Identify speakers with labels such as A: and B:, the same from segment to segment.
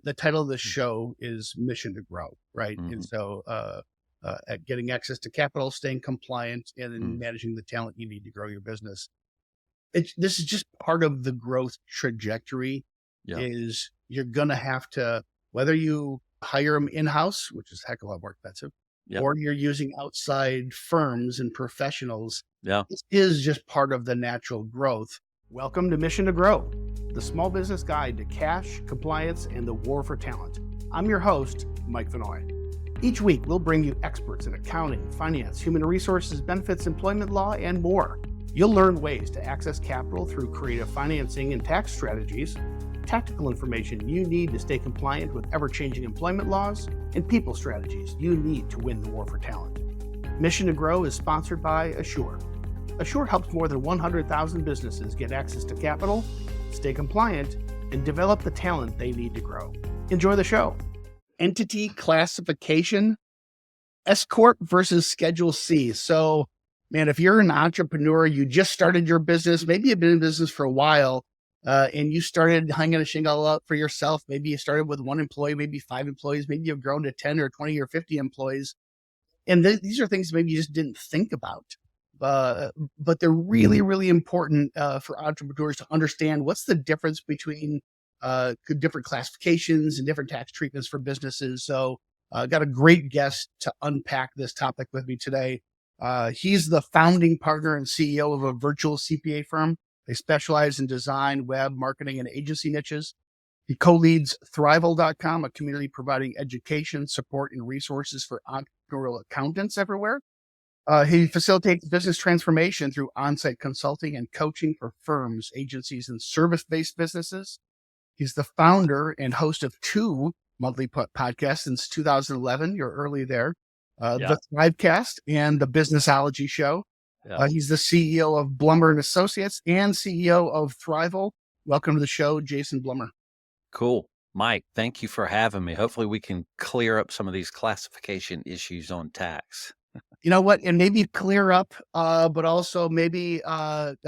A: The title of the show is Mission to Grow, right? And
B: Mm-hmm.
A: so, at getting access to capital, staying compliant, and then
B: Mm.
A: managing the talent you need to grow your business. This is just part of the growth trajectory.
B: Yeah.
A: Is you're gonna have to, whether you hire them in house, which is a heck of a lot more expensive,
B: Yeah.
A: or you're using outside firms and professionals.
B: Yeah.
A: This is just part of the natural growth. Welcome to Mission to Grow, the small business guide to cash, compliance, and the war for talent. I'm your host, Mike Vannoy. Each week, we'll bring you experts in accounting, finance, human resources, benefits, employment law, and more. You'll learn ways to access capital through creative financing and tax strategies, tactical information you need to stay compliant with ever-changing employment laws, and people strategies you need to win the war for talent. Mission to Grow is sponsored by Assure. Assure helps more than 100,000 businesses get access to capital, stay compliant, and develop the talent they need to grow. Enjoy the show. Entity classification, S Corp versus Schedule C. So, man, if you're an entrepreneur, you just started your business, maybe you've been in business for a while, and you started hanging a shingle out for yourself. Maybe you started with one employee, maybe 5 employees, maybe you've grown to 10 or 20 or 50 employees. And these are things maybe you just didn't think about. But they're really, really important for entrepreneurs to understand what's the difference between different classifications and different tax treatments for businesses. So got a great guest to unpack this topic with me today. He's the founding partner and CEO of a virtual CPA firm. They specialize in design, web, marketing, and agency niches. He co-leads Thrival.com, a community providing education, support, and resources for entrepreneurial accountants everywhere. He facilitates business transformation through on-site consulting and coaching for firms, agencies, and service-based businesses. He's the founder and host of 2 monthly podcasts since 2011. You're early there.
B: Yeah.
A: The Thrivecast and the Businessology Show.
B: Yeah.
A: He's the CEO of Blummer Associates and CEO of Thrival. Welcome to the show, Jason Blumer.
B: Cool. Mike, thank you for having me. Hopefully we can clear up some of these classification issues on tax.
A: You know what? And maybe clear up, but also maybe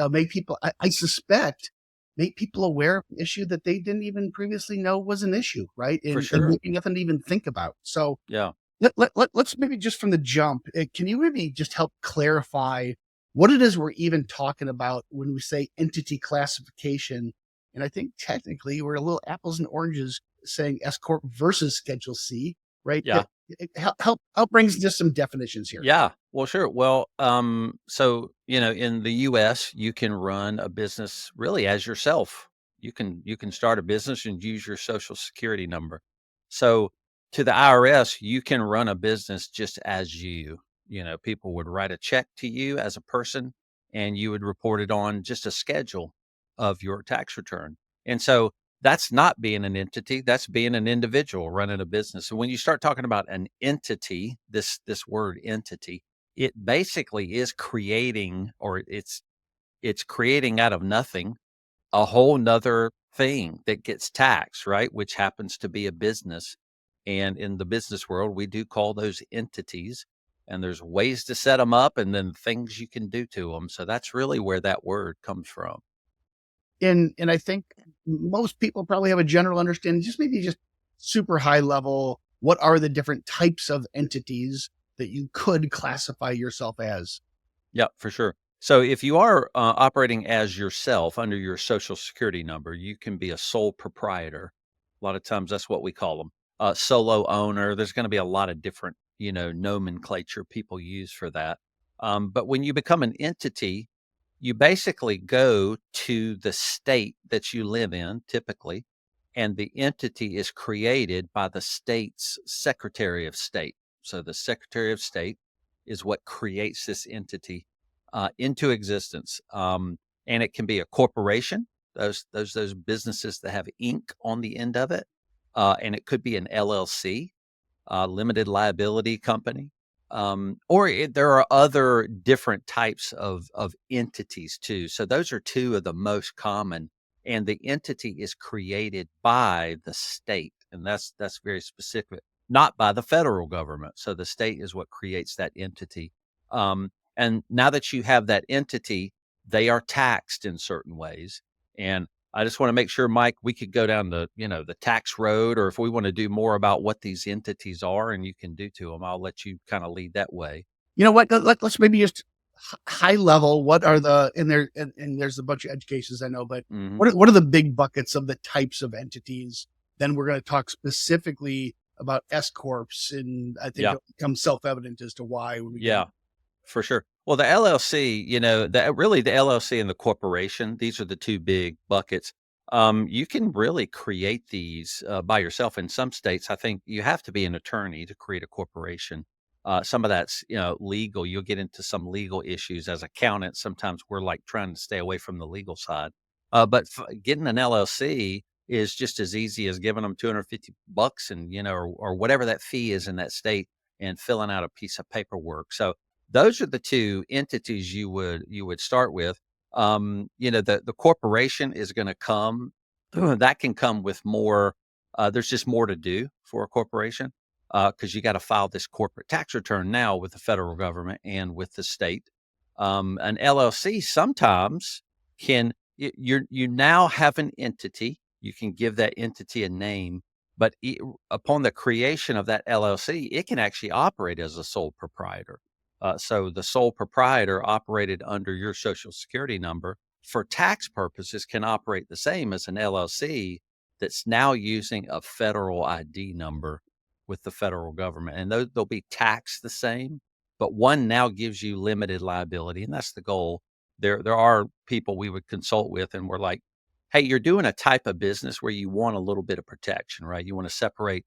A: make people, I suspect, make people aware of an issue that they didn't even previously know was an issue, right?
B: For
A: And
B: sure.
A: maybe nothing to even think about. So
B: Yeah.
A: let's maybe just from the jump, can you maybe just help clarify what it is we're even talking about when we say entity classification? And I think technically we're a little apples and oranges saying S Corp versus Schedule C, right?
B: Yeah.
A: Help brings just some definitions here.
B: Yeah. Well, sure. Well, so, in the US, you can run a business really as yourself. You can start a business and use your social security number. So to the IRS, you can run a business just as you. People would write a check to you as a person and you would report it on just a schedule of your tax return. And so that's not being an entity, that's being an individual running a business. So when you start talking about an entity, this word entity, it basically is creating, or it's creating out of nothing a whole nother thing that gets taxed, right? Which happens to be a business. And in the business world, we do call those entities. And there's ways to set them up and then things you can do to them. So that's really where that word comes from.
A: And I think most people probably have a general understanding, just super high level. What are the different types of entities that you could classify yourself as?
B: Yeah, for sure. So if you are operating as yourself under your social security number, you can be a sole proprietor. A lot of times that's what we call them. Solo owner. There's going to be a lot of different, nomenclature people use for that. But when you become an entity, you basically go to the state that you live in, typically, and the entity is created by the state's Secretary of State. So the Secretary of State is what creates this entity into existence. And it can be a corporation, those businesses that have ink on the end of it. And it could be an LLC, limited liability company. There are other different types of entities too. So those are 2 of the most common. And the entity is created by the state. And that's very specific, not by the federal government. So the state is what creates that entity. And now that you have that entity, they are taxed in certain ways. And I just want to make sure, Mike, we could go down the tax road, or if we want to do more about what these entities are and you can do to them, I'll let you kind of lead that way.
A: You know what? Let's maybe just high level. What are and there's a bunch of educations I know, but
B: Hmm.
A: what are the big buckets of the types of entities? Then we're going to talk specifically about S Corps, and I think
B: Yeah.
A: it'll become self-evident as to why when we get
B: Yeah. For sure. Well, the LLC, the LLC and the corporation, these are the two big buckets. You can really create these by yourself. In some states, I think you have to be an attorney to create a corporation. Some of that's legal. You'll get into some legal issues as accountants. Sometimes we're like trying to stay away from the legal side. But getting an LLC is just as easy as giving them $250 and or whatever that fee is in that state and filling out a piece of paperwork. So those are the two entities you would start with. The corporation is going to come. That can come with more. There's just more to do for a corporation because you got to file this corporate tax return now with the federal government and with the state. An LLC sometimes you now have an entity. You can give that entity a name, but upon the creation of that LLC, it can actually operate as a sole proprietor. So the sole proprietor operated under your social security number for tax purposes can operate the same as an LLC that's now using a federal ID number with the federal government. And they'll be taxed the same, but one now gives you limited liability. And that's the goal. There are people we would consult with, and we're like, hey, you're doing a type of business where you want a little bit of protection, right? You want to separate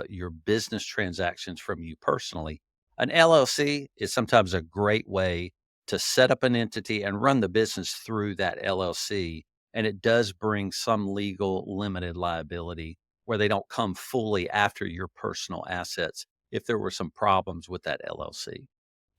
B: your business transactions from you personally. An LLC is sometimes a great way to set up an entity and run the business through that LLC. And it does bring some legal limited liability where they don't come fully after your personal assets if there were some problems with that LLC.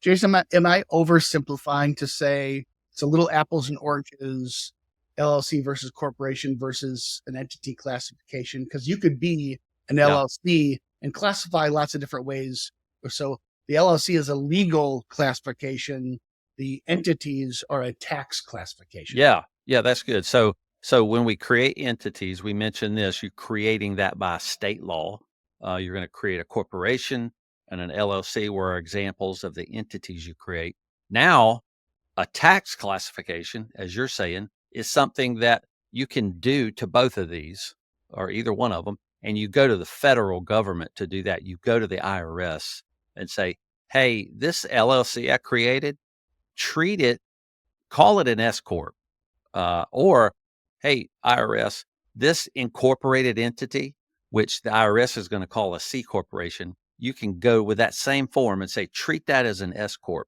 A: Jason, am I oversimplifying to say it's a little apples and oranges, LLC versus corporation versus an entity classification? Because you could be an
B: Yeah.
A: LLC and classify lots of different ways. So the LLC is a legal classification. The entities are a tax classification.
B: Yeah. Yeah, that's good. So when we create entities, we mentioned this, you're creating that by state law. You're going to create a corporation and an LLC were examples of the entities you create. Now, a tax classification, as you're saying, is something that you can do to both of these or either one of them. And you go to the federal government to do that. You go to the IRS and say, hey, this LLC I created, treat it, call it an S Corp. Or, hey, IRS, this incorporated entity, which the IRS is going to call a C corporation, you can go with that same form and say, treat that as an S Corp,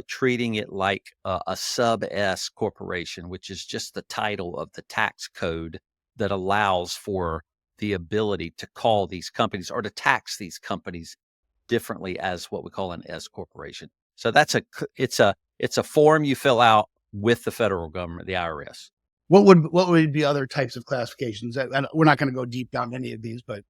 B: treating it like a sub S corporation, which is just the title of the tax code that allows for the ability to call these companies or to tax these companies differently as what we call an S corporation. So it's a form you fill out with the federal government, the IRS.
A: What would be other types of classifications? We're not going to go deep down any of these, but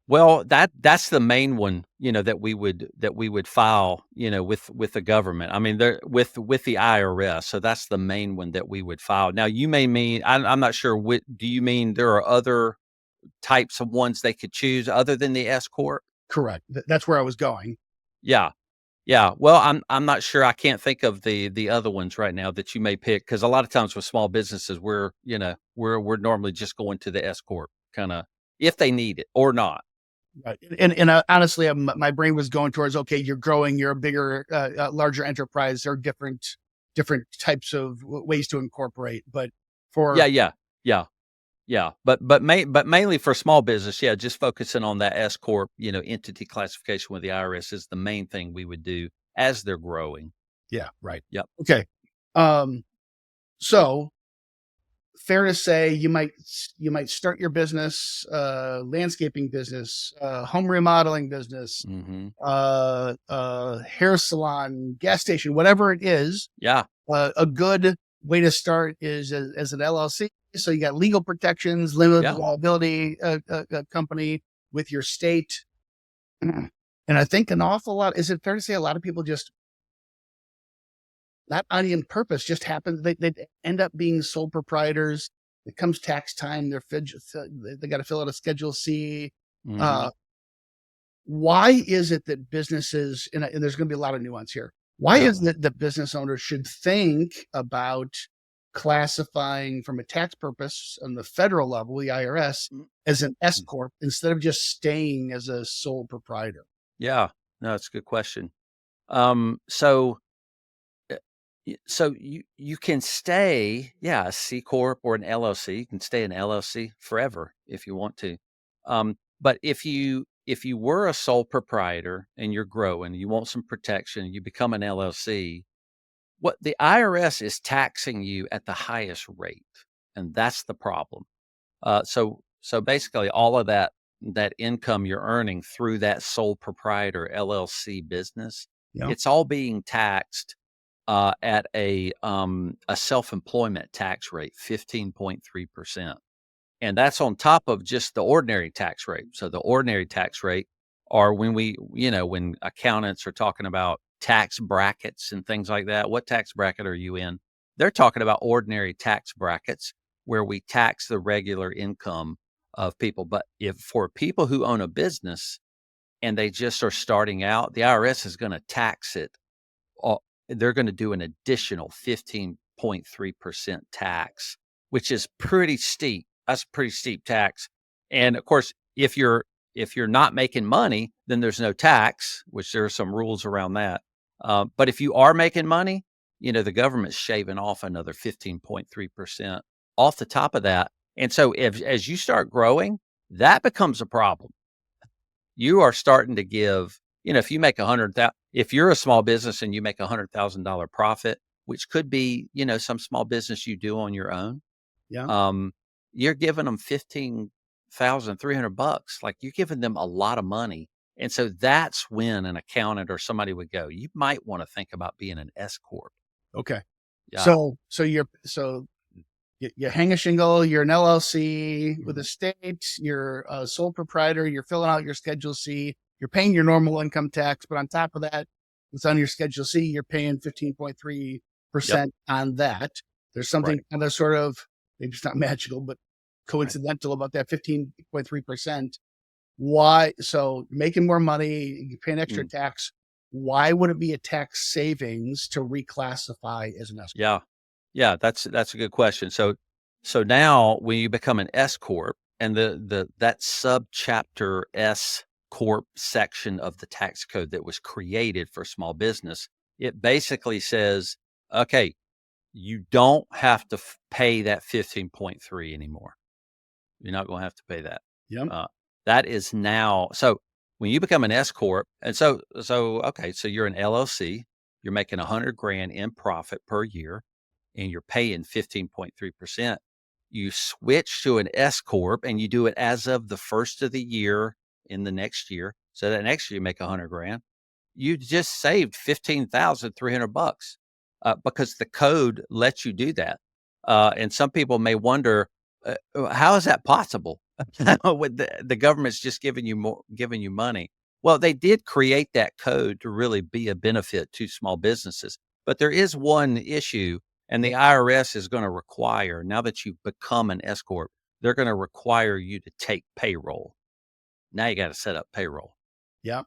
B: Well, that's the main one, that we would file, with the government. I mean, there with the IRS. So that's the main one that we would file. Now, you may mean I'm not sure. What do you mean? There are other types of ones they could choose other than the S corp?
A: correct. That's where I was going.
B: Yeah. Yeah, well, I'm not sure. I can't think of the other ones right now that you may pick because a lot of times with small businesses, we're normally just going to the S corp kind of if they need it or not.
A: Right. And honestly, my brain was going towards, okay, you're growing, you're a bigger, larger enterprise. There are different types of ways to incorporate. But
B: Yeah,
A: for
B: yeah, yeah, yeah. But mainly for small business, yeah, just focusing on that S corp, entity classification with the IRS is the main thing we would do as they're growing.
A: yeah, right.
B: Yep.
A: Okay. Um, so fair to say you might start your business, landscaping business, home remodeling business,
B: Hmm.
A: hair salon, gas station, whatever it is.
B: Yeah.
A: A good way to start is as an LLC. So you got legal protections, limited
B: Yeah.
A: liability company with your state. And I think an awful lot, is it fair to say a lot of people just, not on purpose, just happen, they end up being sole proprietors it comes tax time, they got to fill out a Schedule C.
B: Hmm.
A: Why is it that businesses, and there's going to be a lot of nuance here, why
B: Yeah.
A: is it that business owners should think about classifying from a tax purpose on the federal level, the IRS, as an S Corp instead of just staying as a sole proprietor?
B: Yeah. No, that's a good question. So Uh, so you can stay, yeah, a C corp or an LLC. You can stay an LLC forever if you want to. But if you were a sole proprietor and you're growing, you want some protection, you become an LLC. What the IRS is taxing you at the highest rate, and that's the problem. So basically, all of that income you're earning through that sole proprietor LLC business,
A: Yeah.
B: it's all being taxed at a self-employment tax rate, 15.3%. And that's on top of just the ordinary tax rate. So the ordinary tax rate are when accountants are talking about tax brackets and things like that. What tax bracket are you in? They're talking about ordinary tax brackets where we tax the regular income of people. But if for people who own a business and they just are starting out, the IRS is going to tax it all. They're gonna do an additional 15.3% tax, which is pretty steep. That's a pretty steep tax. And of course, if you're not making money, then there's no tax, which there are some rules around that. But if you are making money, the government's shaving off another 15.3% off the top of that. And so as you start growing, that becomes a problem. You are starting to give, if you make if you're a small business and you make $100,000 profit, which could be, some small business you do on your own,
A: Yeah.
B: um, you're giving them $15,300. Like you're giving them a lot of money. And so that's when an accountant or somebody would go, you might want to think about being an S Corp.
A: Okay.
B: Yeah.
A: So you hang a shingle, you're an LLC with a
B: Mhm.
A: state, you're a sole proprietor, you're filling out your Schedule C, you're paying your normal income tax, but on top of that, it's on your Schedule C, you're paying 15.3%
B: Yep.
A: on that. There's something
B: Right.
A: kind of sort of, maybe it's not magical, but
B: Right.
A: coincidental about that 15.3%. Why? So you're making more money, you pay an extra
B: Mm.
A: tax. Why would it be a tax savings to reclassify as an S?
B: Yeah. Yeah, that's a good question. So now when you become an S corp and that subchapter S corp section of the tax code that was created for small business, it basically says, okay, you don't have to pay that 15.3 anymore. You're not going to have to pay that.
A: Yep.
B: Uh, that is now. So when you become an S corp, and okay, so you're an LLC, you're making 100 grand in profit per year, and you're paying 15.3%. You switch to an S corp, and you do it as of the first of the year in the next year. So that next year you make 100 grand. You just saved 15,300 bucks because the code lets you do that. And some people may wonder, how is that possible? With the government's just giving you money. Well, they did create that code to really be a benefit to small businesses. But there is one issue, and the IRS is going to require, now that you've become an S corp, they're going to require you to take payroll. Now you got to set up payroll,
A: Yep.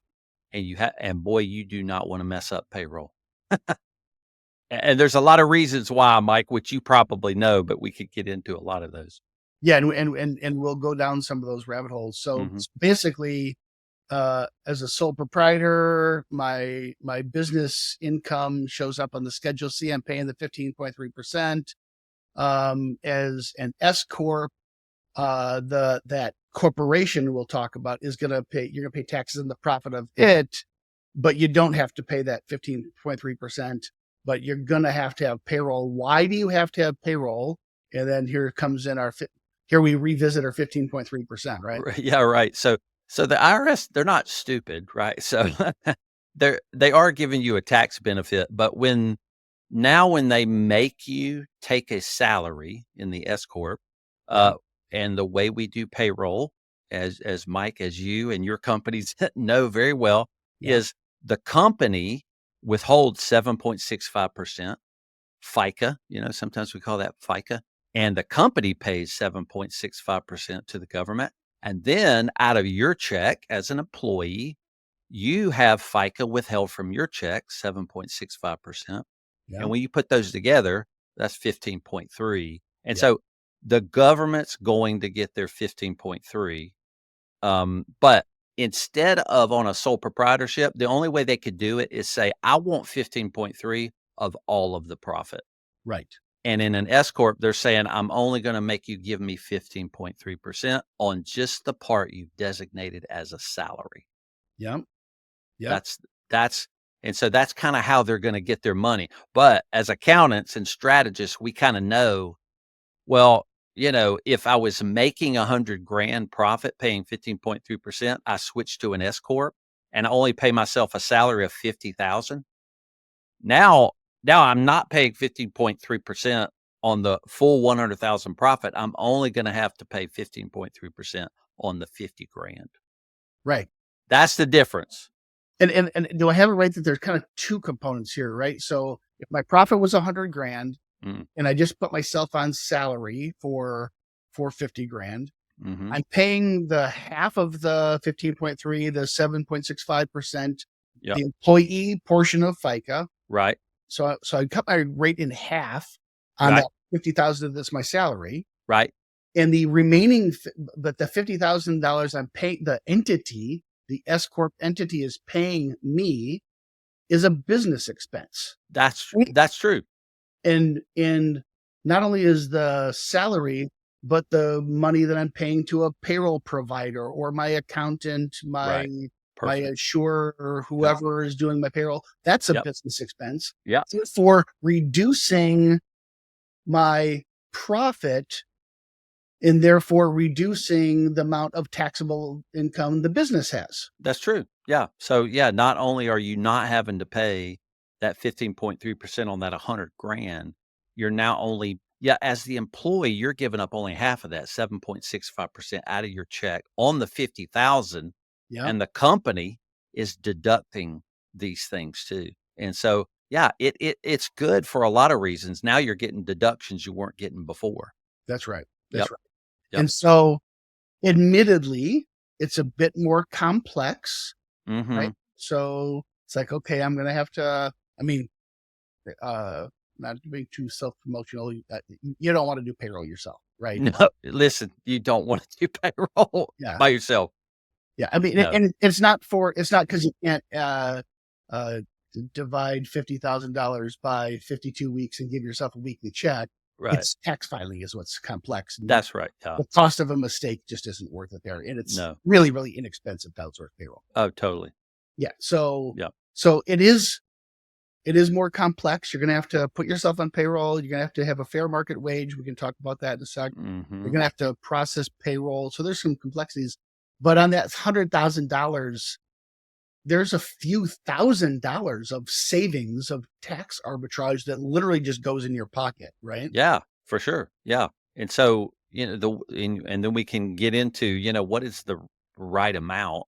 B: and boy, you do not want to mess up payroll. And there's a lot of reasons why, Mike, which you probably know, but we could get into a lot of those.
A: Yeah, and we'll go down some of those rabbit holes. So
B: Mhm.
A: basically, as a sole proprietor, my business income shows up on the Schedule C. I'm paying the 15.3%. As an S corp, that corporation we'll talk about is going to pay. You're going to pay taxes on the profit of it, but you don't have to pay that 15.3%. But you're going to have payroll. Why do you have to have payroll? And then here comes in here we revisit our 15.3%, right?
B: Yeah, right. So the IRS, they're not stupid, right? So they are giving you a tax benefit, but when they make you take a salary in the S corp,
A: Yeah.
B: uh, and the way we do payroll, as Mike, as you and your companies know very well,
A: Yeah.
B: is the company withholds 7.65% FICA. Sometimes we call that FICA. and the company pays 7.65% to the government. And then out of your check as an employee, you have FICA withheld from your check, 7.65%.
A: Yeah.
B: And when you put those together, that's 15.3. And
A: Yeah.
B: so the government's going to get their 15.3. But instead of on a sole proprietorship, the only way they could do it is say, I want 15.3 of all of the profit.
A: Right.
B: And in an S Corp, they're saying, I'm only going to make you give me 15.3% on just the part you've designated as a salary.
A: Yep. Yep.
B: That's and so that's kind of how they're going to get their money. But as accountants and strategists, we kind of know, well, if I was making 100 grand profit paying 15.3%, I switched to an S Corp and I only pay myself a salary of 50,000. Now I'm not paying 15.3% on the full 100,000 profit. I'm only going to have to pay 15.3% on the 50 grand.
A: Right.
B: That's the difference.
A: And do I have it right that there's kind of two components here, right? So if my profit was 100 grand
B: Mm,
A: and I just put myself on salary for 50 grand,
B: mhm.
A: I'm paying the half of the 15.3, the 7.65%,
B: Yep.
A: the employee portion of FICA.
B: Right.
A: So I cut my rate in half on
B: Right.
A: that 50,000 that's my salary.
B: Right.
A: And the remaining, but the $50,000 I'm paying, the entity, the S Corp entity is paying me is a business expense.
B: That's
A: Right.
B: that's true.
A: And not only is the salary, but the money that I'm paying to a payroll provider or my accountant, my
B: Right.
A: my
B: Perfect.
A: insurer, or
B: Yep.
A: whoever is doing my payroll, that's a
B: Yep.
A: business expense.
B: Yep.
A: For reducing my profit and therefore reducing the amount of taxable income the business has.
B: That's true. Yeah. So yeah, not only are you not having to pay that 15.3% on that 100 grand, you're now only as the employee, you're giving up only half of that, 7.65% out of your check on the 50,000,
A: Yeah,
B: and the company is deducting these things too. And so, yeah, it's good for a lot of reasons. Now you're getting deductions you weren't getting before.
A: that's right. That's
B: Yep.
A: right.
B: Yep.
A: And so admittedly, it's a bit more complex, right?
B: Mhm.
A: So it's like, okay, I'm going to have to, I mean, uh, not to be too self-promotional, you don't want to do payroll yourself, right?
B: No, listen, you don't want to do payroll
A: Yeah.
B: by yourself.
A: Yeah. I mean,
B: No.
A: and it's not because you can't, uh, divide $50,000 by 52 weeks and give yourself a weekly check.
B: Right.
A: It's tax filing is what's complex. And
B: That's right. Yeah.
A: the cost of a mistake just isn't worth it there. And it's
B: No.
A: really, really inexpensive to outsource payroll.
B: Oh, totally.
A: Yeah. So,
B: Yep.
A: it is more complex. You're going to have to put yourself on payroll. You're going to have a fair market wage. We can talk about that in a sec. You're
B: Mhm.
A: going to have to process payroll. So there's some complexities, but on that $100,000, there's a few $1,000s of savings of tax arbitrage that literally just goes in your pocket, right?
B: Yeah, for sure. Yeah. And so, and then we can get into, what is the right amount,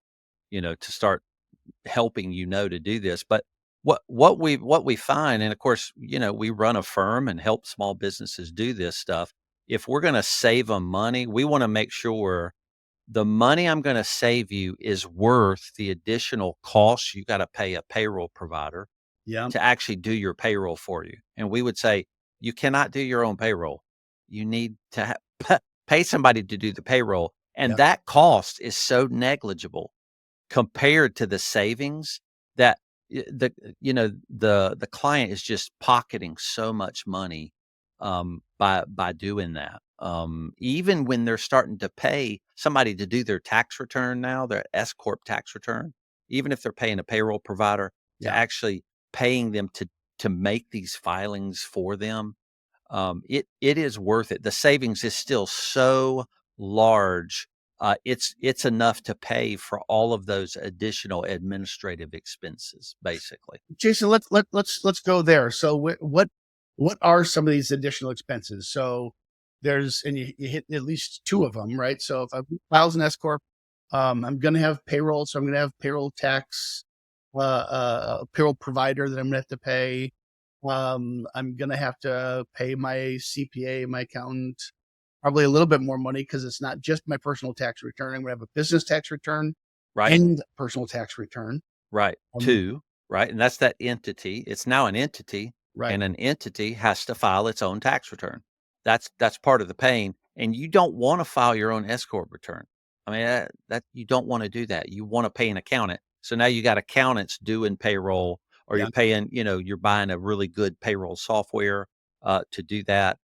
B: to start helping to do this. But what we find, and of course, we run a firm and help small businesses do this stuff. If we're going to save them money, we want to make sure the money I'm going to save you is worth the additional costs you got to pay a payroll provider
A: Yeah.
B: to actually do your payroll for you. And we would say, you cannot do your own payroll. You need to pay somebody to do the payroll. And
A: Yeah.
B: that cost is so negligible compared to the savings that the client is just pocketing so much money by doing that. Even when they're starting to pay somebody to do their tax return now, their S Corp tax return, even if they're paying a payroll provider to
A: Yeah.
B: actually paying them to make these filings for them, it is worth it. The savings is still so large. It's enough to pay for all of those additional administrative expenses, basically.
A: Jason, let's go there. So what are some of these additional expenses? So there's, and you hit at least two of them, right? So if I files an S corp, I'm going to have payroll, so I'm going to have payroll tax, payroll provider that I'm going to have to pay. I'm gonna have to pay my CPA, my accountant, probably a little bit more money because it's not just my personal tax return. I'm gonna have a business tax return
B: Right.
A: and personal tax return.
B: Right.
A: Um,
B: 2, right? And that's that entity. It's now an entity,
A: right.
B: and an entity has to file its own tax return. That's part of the pain, and you don't wanna file your own S Corp return. I mean, that you don't wanna do that. You wanna pay an accountant. So now you got accountants doing payroll, or you're
A: Yeah.
B: paying, you're buying a really good payroll software, to do that.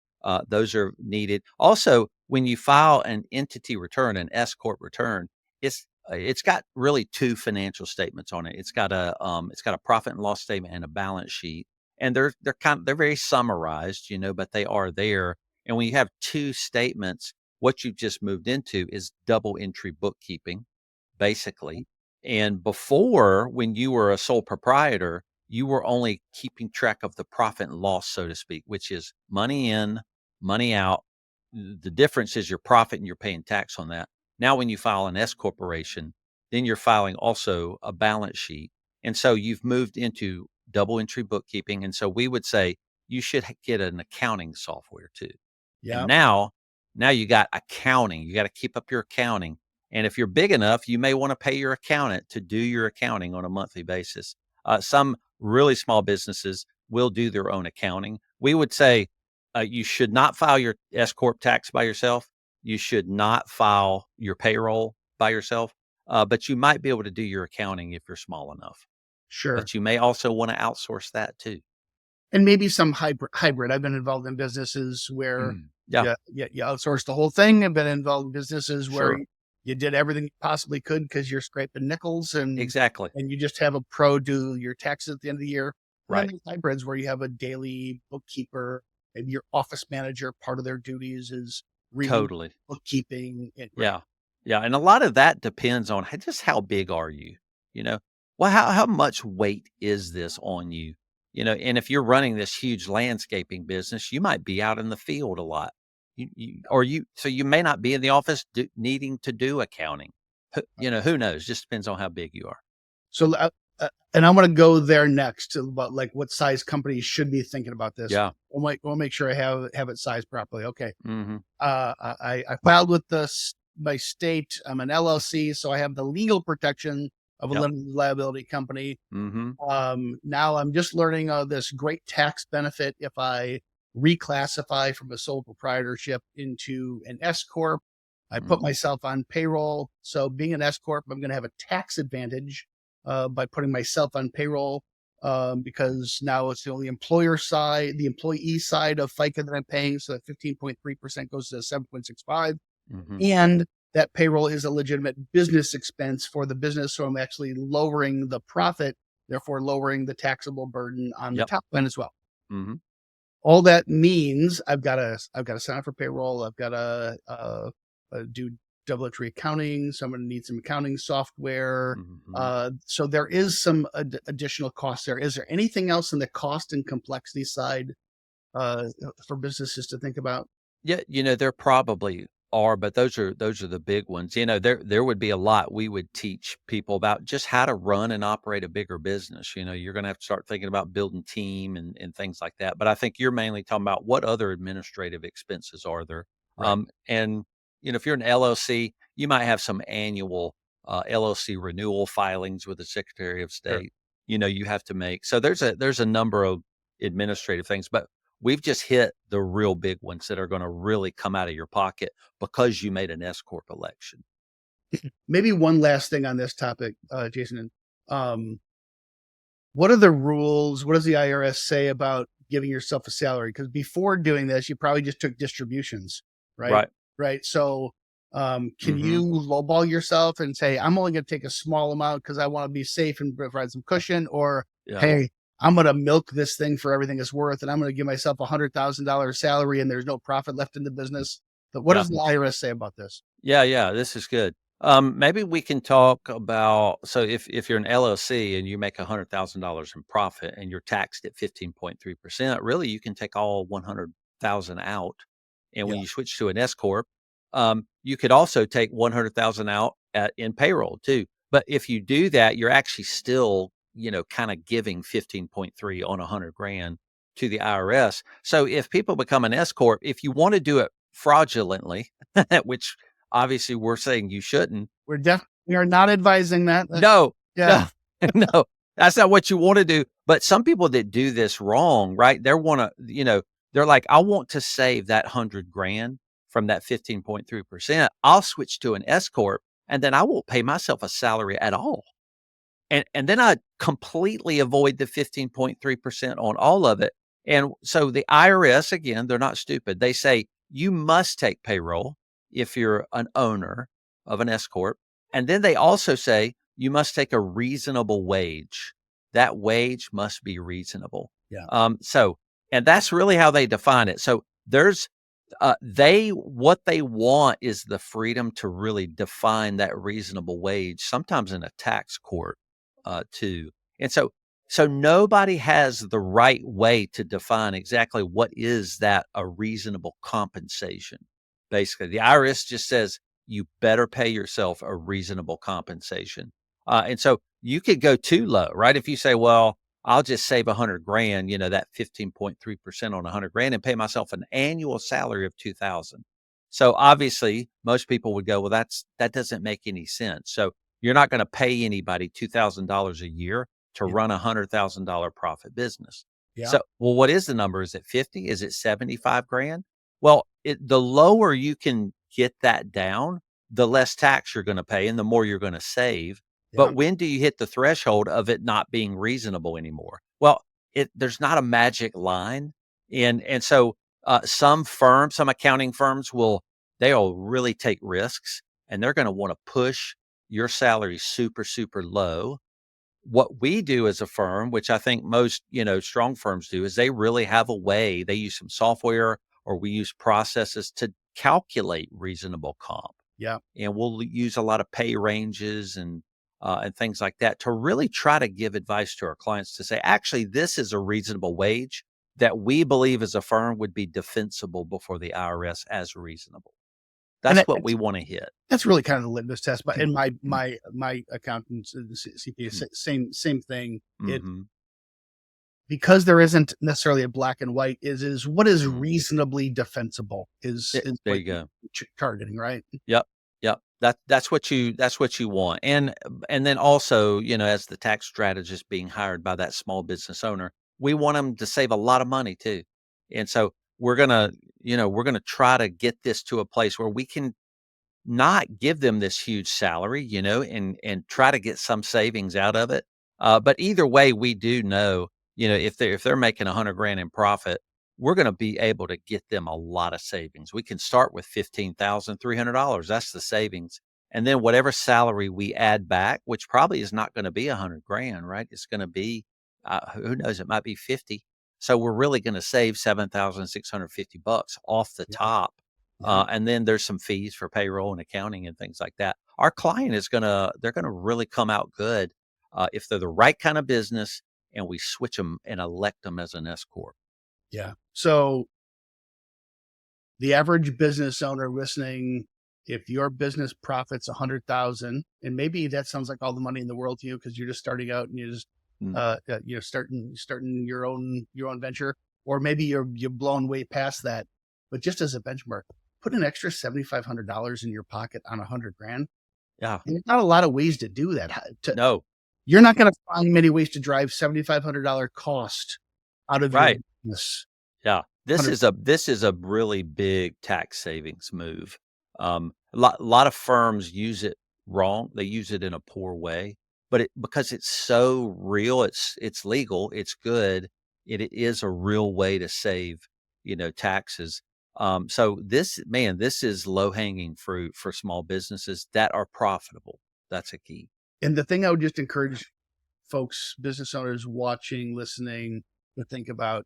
B: Those are needed. Also, when you file an entity return, an S Corp return, it's got really 2 financial statements on it. It's got a profit and loss statement and a balance sheet, and they're very summarized, but they are there. And when you have 2 statements, what you've just moved into is double entry bookkeeping, basically. And before, when you were a sole proprietor, you were only keeping track of the profit and loss, so to speak, which is money in, money out. The difference is your profit and you're paying tax on that. Now, when you file an S corporation, then you're filing also a balance sheet. And so you've moved into double entry bookkeeping. And so we would say you should get an accounting software too. And
A: Yeah.
B: now you got accounting. You got to keep up your accounting. And if you're big enough, you may want to pay your accountant to do your accounting on a monthly basis. Some really small businesses will do their own accounting. We would say you should not file your S corp tax by yourself. You should not file your payroll by yourself, but you might be able to do your accounting if you're small enough.
A: Sure.
B: But you may also want to outsource that too.
A: And maybe some hybrid. I've been involved in businesses where
B: Yeah,
A: you outsource the whole thing. I've been involved in businesses where
B: sure.
A: you did everything you possibly could because you're scraping nickels
B: Exactly.
A: and you just have a pro do your taxes at the end of the year. And then
B: Right.
A: there's hybrids where you have a daily bookkeeper, maybe your office manager. Part of their duties is reading
B: Totally.
A: bookkeeping. Right.
B: Yeah. Yeah, and a lot of that depends on just how big are you, you know? Well, how much weight is this on you? And if you're running this huge landscaping business, you might be out in the field a lot. So you may not be in the office needing to do accounting. Who knows? Just depends on how big you are.
A: So, and I'm going to go there next about like what size companies should be thinking about this.
B: Yeah.
A: We'll make sure I have it sized properly. Okay.
B: Mhm.
A: I filed with my state. I'm an LLC, so I have the legal protection of a
B: Yep.
A: limited liability company.
B: Mhm.
A: Now I'm just learning this great tax benefit if I reclassify from a sole proprietorship into an S corp. I put
B: Mhm.
A: myself on payroll, so being an S corp, I'm going to have a tax advantage by putting myself on payroll because now it's the only the employee side of FICA that I'm paying. So that 15.3% goes to 7.65.
B: Mhm.
A: And that payroll is a legitimate business expense for the business. So I'm actually lowering the profit, therefore lowering the taxable burden on the
B: Yep.
A: top line as well.
B: Mhm.
A: All that means I've got to sign up for payroll. I've got to do double entry accounting. So I'm going to need some accounting software.
B: Mhm.
A: So there is some additional cost there. Is there anything else in the cost and complexity side for businesses to think about?
B: Yeah, there probably are, but those are the big ones. There would be a lot we would teach people about just how to run and operate a bigger business. You're gonna have to start thinking about building team and things like that. But I think you're mainly talking about what other administrative expenses are there.
A: Right.
B: And if you're an LLC, you might have some annual LLC renewal filings with the Secretary of
A: Sure.
B: State. You have to make. So there's a number of administrative things, but we've just hit the real big ones that are gonna really come out of your pocket because you made an S corp election.
A: Maybe one last thing on this topic, Jason. Um, what are the rules? What does the IRS say about giving yourself a salary? Because before doing this, you probably just took distributions, right?
B: Right.
A: Right. So, can you
B: Mhm.
A: lowball yourself and say, I'm only going to take a small amount because I want to be safe and provide some cushion? Or,
B: Yeah.
A: hey, I'm going to milk this thing for everything it's worth and I'm going to give myself $100,000 salary and there's no profit left in the business. But what
B: Yeah.
A: does the IRS say about this?
B: Yeah, yeah, this is good. Maybe we can talk about, so if you're an LLC and you make $100,000 in profit and you're taxed at 15.3%, really you can take all 100,000 out. And
A: Yeah.
B: when you switch to an S corp, you could also take 100,000 out in payroll too. But if you do that, you're actually still, kind of giving 15.3 on 100 grand. to the IRS. So if people become an S Corp, if you want to do it fraudulently, which obviously we're saying you shouldn't.
A: We are not advising that.
B: No,
A: Yeah.
B: no, no, that's not what you want to do. But some people that do this wrong, right? They want to, they're like, I want to save that 100 grand from that 15.3%. I'll switch to an S Corp and then I won't pay myself a salary at all. And then I completely avoid the 15.3% on all of it. And so the IRS, again, they're not stupid. They say you must take payroll if you're an owner of an S Corp. And then they also say you must take a reasonable wage. That wage must be reasonable.
A: Yeah.
B: And that's really how they define it. So there's what they want is the freedom to really define that reasonable wage, sometimes in a tax court, too. And so nobody has the right way to define exactly what is that a reasonable compensation. Basically, the IRS just says you better pay yourself a reasonable compensation. And so you could go too low, right? If you say, well, I'll just save 100 grand, that 15.3% on 100 grand and pay myself an annual salary of 2,000. So obviously most people would go, well, that doesn't make any sense. So you're not going to pay anybody $2,000 a year to run $100,000 profit business.
A: Yeah.
B: So, well, what is the number? Is it 50? Is it 75 grand? Well, the lower you can get that down, the less tax you're going to pay and the more you're going to save. But when do you hit the threshold of it not being reasonable anymore? Well, there's not a magic line. And so some accounting firms they'll really take risks and they're going to want to push your salary super, super low. What we do as a firm, which I think most, strong firms do, is they really have a way. They use some software or we use processes to calculate reasonable comp.
A: Yeah.
B: And we'll use a lot of pay ranges and things like that to really try to give advice to our clients to say, actually, this is a reasonable wage that we believe as a firm would be defensible before the IRS as reasonable. That's what we want to hit.
A: That's really kind of the litmus test. But in my accountants, CPA, same thing. Because there isn't necessarily a black and white, is what is reasonably defensible is
B: there you go.
A: Targeting, right?
B: Yep. That's what you want. And then also, as the tax strategist being hired by that small business owner, we want them to save a lot of money too. And so we're going to try to get this to a place where we can not give them this huge salary, and try to get some savings out of it. But either way, we do know, if they're making 100 grand in profit, we're going to be able to get them a lot of savings. We can start with $15,300. That's the savings. And then whatever salary we add back, which probably is not going to be 100 grand, right? It's going to be, who knows, it might be 50. So we're really going to save $7,650 off the top. And then there's some fees for payroll and accounting and things like that. Our client they're going to really come out good if they're the right kind of business and we switch them and elect them as an S Corp.
A: Yeah. So the average business owner listening, if your business profits 100,000, and maybe that sounds like all the money in the world to you because you're just starting out and you're just starting your own venture, or maybe you've blown way past that. But just as a benchmark, put an extra $7,500 in your pocket on 100 grand.
B: Yeah.
A: And there's not a lot of ways to do that.
B: No.
A: You're not going to find many ways to drive $7,500 cost out of your business.
B: Yeah. This is a really big tax savings move. A lot of firms use it wrong. They use it in a poor way, but because it's so real, it's legal, it's good. It is a real way to save, taxes. So this is low hanging fruit for small businesses that are profitable. That's a key.
A: And the thing I would just encourage folks, business owners watching, listening, to think about,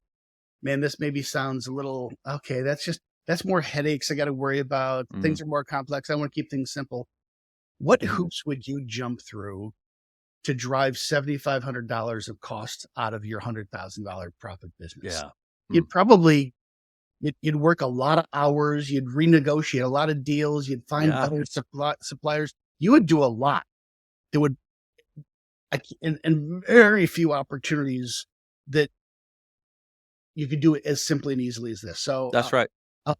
A: man, this maybe sounds a little, okay, that's more headaches I got to worry about. Things are more complex. I want to keep things simple. What hoops would you jump through to drive $7,500 of cost out of your $100,000 profit business?
B: Yeah.
A: You'd probably, you'd work a lot of hours. You'd renegotiate a lot of deals. You'd find better suppliers. You would do a lot. There would, and very few opportunities that you could do it as simply and easily as this. So
B: That's right.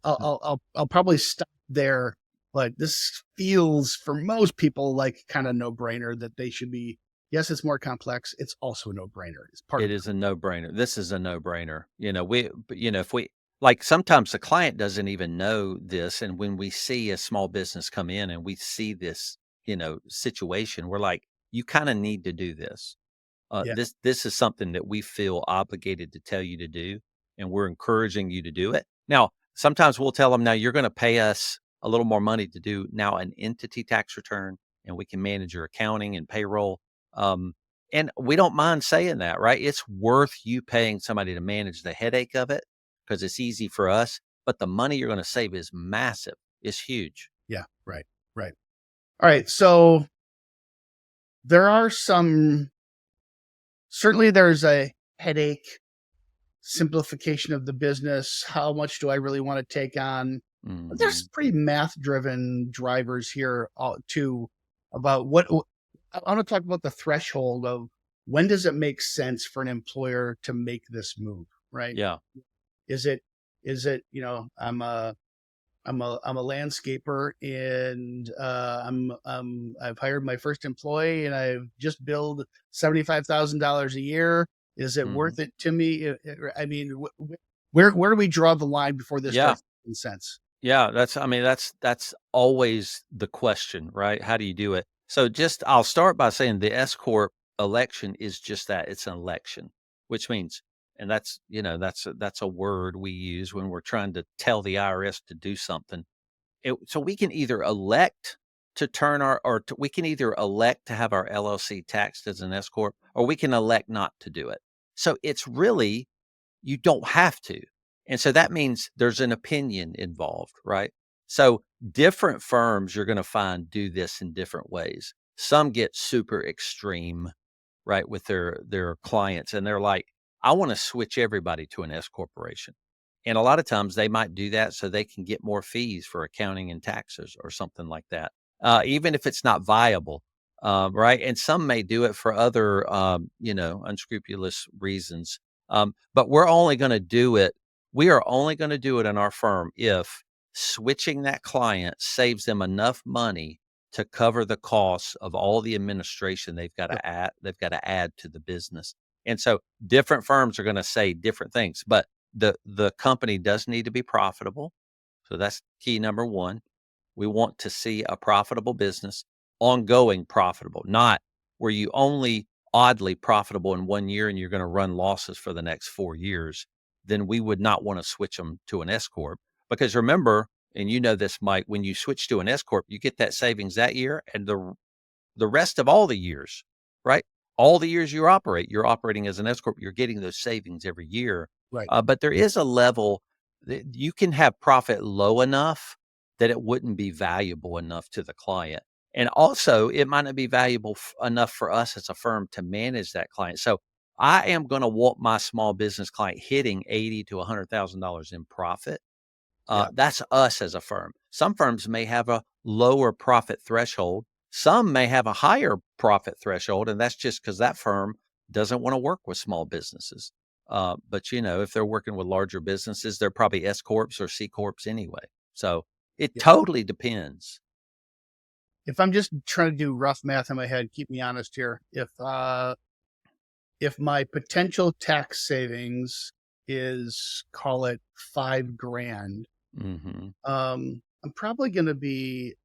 A: I'll probably stop there. But this feels for most people like kind of no brainer that they should be. Yes, it's more complex. It's also a no brainer. It's part
B: It
A: of it.
B: is a no-brainer. This is a no-brainer. If we like sometimes the client doesn't even know this. And when we see a small business come in and we see this, situation, we're like, you kind of need to do this.
A: Yeah,
B: This is something that we feel obligated to tell you to do, and we're encouraging you to do it. Now, sometimes we'll tell them, now you're going to pay us a little more money to do now an entity tax return, and we can manage your accounting and payroll. Um, and we don't mind saying that, right? It's worth you paying somebody to manage the headache of it because it's easy for us, but the money you're going to save is massive. It's huge.
A: yeah, right, right. All right. So there are some. Certainly, there's a headache simplification of the business. How much do I really want to take on? But there's
B: Mhm.
A: pretty math-driven drivers here too about what I want to talk about the threshold of when does it make sense for an employer to make this move, right?
B: Yeah.
A: Is it I'm a landscaper and I've hired my first employee and I've just billed $75,000 a year. Is it
B: Mhm.
A: worth it to me? I mean, where do we draw the line before this
B: Yeah.
A: starts making sense?
B: Yeah, that's always the question, right? How do you do it? So I'll start by saying the S Corp election is just that. It's an election, which means, and that's a word we use when we're trying to tell the IRS to do something. So we can either elect to turn we can either elect to have our LLC taxed as an S Corp, or we can elect not to do it. So it's really, you don't have to. And so that means there's an opinion involved, right? So different firms you're going to find do this in different ways. Some get super extreme, right, with their clients, and they're like, I want to switch everybody to an S corporation. And a lot of times they might do that so they can get more fees for accounting and taxes or something like that, even if it's not viable, right? And some may do it for other, unscrupulous reasons. But we're only going to do it. We are only going to do it in our firm if switching that client saves them enough money to cover the costs of all the administration
A: Yep.
B: they've got to add to the business. And so different firms are going to say different things, but the company does need to be profitable. So that's key number 1. We want to see a profitable business, ongoing profitable, not where you only oddly profitable in 1 year and you're going to run losses for the next 4 years. Then we would not want to switch them to an S corp, because remember, and you know this, Mike, when you switch to an S corp, you get that savings that year and the rest of all the years, right? All the years you're operating as an S corp, you're getting those savings every year.
A: Right.
B: But there is a level that you can have profit low enough that it wouldn't be valuable enough to the client. And also, it might not be valuable enough for us as a firm to manage that client. So I am going to want my small business client hitting 80 to $100,000 in profit.
A: Yeah.
B: That's us as a firm. Some firms may have a lower profit threshold. Some may have a higher profit threshold, and that's just because that firm doesn't want to work with small businesses. But if they're working with larger businesses, they're probably S corps or C corps anyway. So it
A: Yeah.
B: totally depends.
A: If I'm just trying to do rough math in my head, keep me honest here. If my potential tax savings is, call it 5 grand,
B: Hmm.
A: I'm probably going to be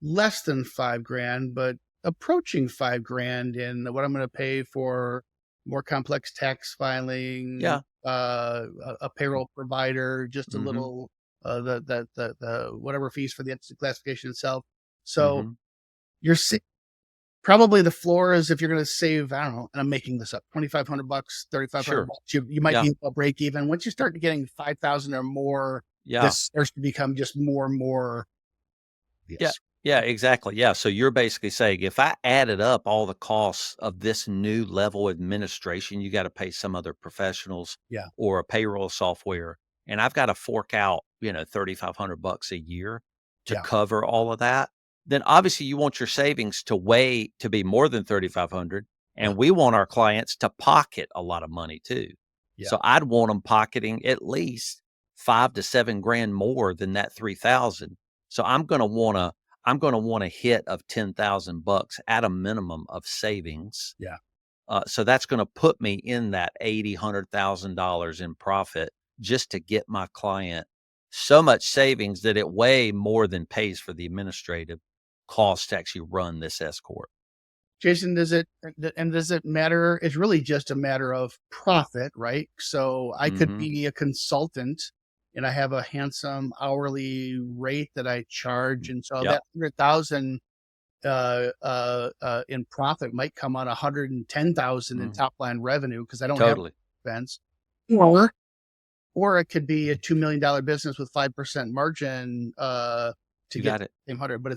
A: less than 5 grand, but approaching 5 grand in what I'm going to pay for more complex tax filing,
B: Yeah.
A: a payroll provider, just a
B: Hmm.
A: little, the whatever fees for the entity classification itself. So
B: Hmm.
A: you're probably the floor is if you're going to save, I don't know, and I'm making this up, 2,500 bucks, 3,500
B: Sure.
A: bucks, you might
B: Yeah.
A: be able to break even. Once you start getting 5,000 or more,
B: Yeah.
A: this starts to become just more and more.
B: Yeah.
A: Yes.
B: Yeah, exactly. Yeah. So you're basically saying if I added up all the costs of this new level administration, you got to pay some other professionals
A: Yeah.
B: or a payroll software, and I've got to fork out, 3,500 bucks a year to
A: Yeah.
B: cover all of that. Then obviously you want your savings to be more than 3,500,
A: Yeah.
B: and we want our clients to pocket a lot of money too.
A: Yeah.
B: So I'd want them pocketing at least 5 to 7 grand more than that 3,000. So I'm gonna want a hit of 10,000 bucks at a minimum of savings.
A: Yeah.
B: So that's going to put me in that 80, $100,000 in profit just to get my client so much savings that it way more than pays for the administrative cost to actually run this S Corp.
A: Jason, does it matter? It's really just a matter of profit, right? So I could
B: Hmm.
A: be a consultant and I have a handsome hourly rate that I charge. And so
B: Yep.
A: that 100,000 in profit might come on 110,000 in
B: Hmm.
A: top line revenue because I don't have
B: Totally.
A: expense. Or or it could be a $2 million business with 5% margin to
B: You
A: get
B: got
A: to
B: it.
A: the same 100. But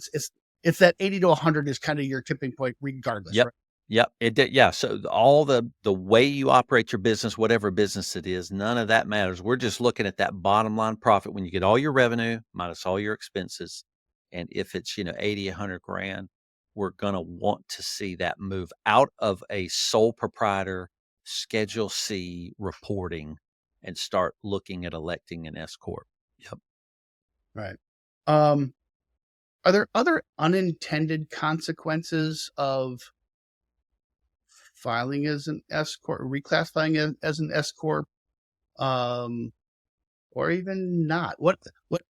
A: it's that 80 to 100 is kind of your tipping point regardless,
B: Yep.
A: right?
B: Yep. It did. Yeah. So all the way you operate your business, whatever business it is, none of that matters. We're just looking at that bottom line profit when you get all your revenue minus all your expenses. And if it's, 80, 100 grand, we're going to want to see that move out of a sole proprietor Schedule C reporting and start looking at electing an S Corp. Yep.
A: Right. Um, are there other unintended consequences of filing as an S corp, reclassifying as an S corp, um, or even not?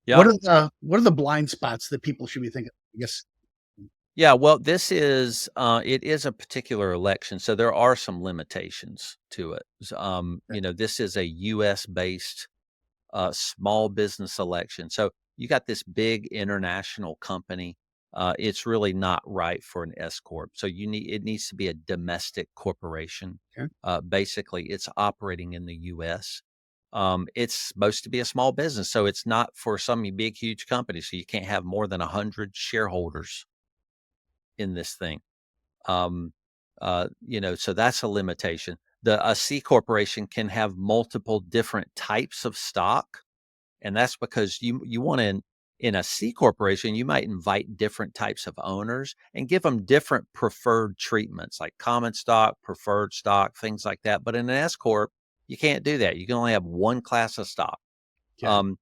B: Yeah.
A: What are the blind spots that people should be thinking? I guess.
B: Yeah, well, it is a particular election, so there are some limitations to it. This is a US based small business election. So you got this big international company. It's really not right for an S corp. So it needs to be a domestic corporation.
A: Okay.
B: Basically, it's operating in the U.S. It's supposed to be a small business, so it's not for some big, huge company. So you can't have more than 100 shareholders in this thing. Um, so that's a limitation. A C corporation can have multiple different types of stock, and that's because you want to in a C corporation, you might invite different types of owners and give them different preferred treatments like common stock, preferred stock, things like that. But in an S corp, you can't do that. You can only have one class of stock.
A: Okay.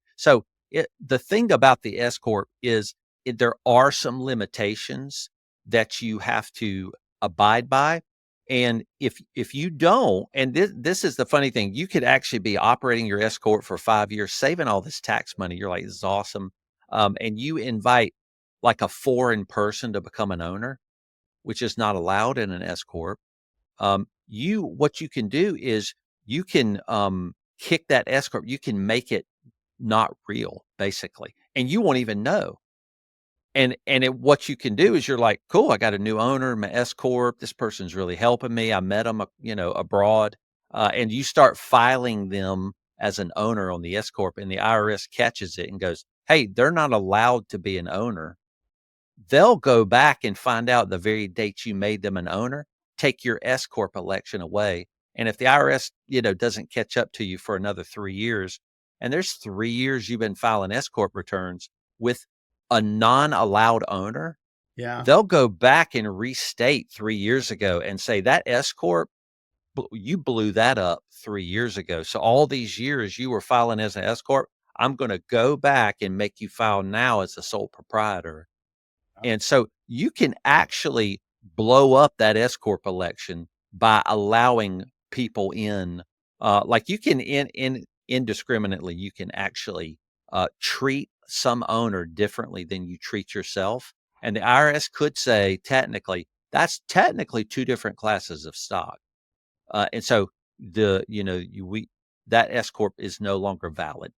B: The thing about the S corp is there are some limitations that you have to abide by, and if you don't, and this is the funny thing, you could actually be operating your S corp for 5 years, saving all this tax money. You're like, this is awesome, and you invite like a foreign person to become an owner, which is not allowed in an S corp. What you can do is you can kick that S corp. You can make it not real, basically, and you won't even know. What you can do is you're like, cool, I got a new owner, my S corp. This person's really helping me. I met them, abroad, and you start filing them as an owner on the S corp, and the IRS catches it and goes, "Hey, they're not allowed to be an owner." They'll go back and find out the very date you made them an owner, take your S corp election away, and if the IRS, doesn't catch up to you for another 3 years, and there's 3 years you've been filing S corp returns with a non-allowed owner,
A: Yeah.
B: they'll go back and restate 3 years ago and say, "That S corp, you blew that up 3 years ago. So all these years you were filing as an S corp, I'm gonna go back and make you file now as a sole proprietor." And so you can actually blow up that S corp election by allowing people in, like you can in indiscriminately, you can actually treat some owner differently than you treat yourself. And the IRS could say, technically, that's technically two different classes of stock. And so the, you know, you, we, that S corp is no longer valid.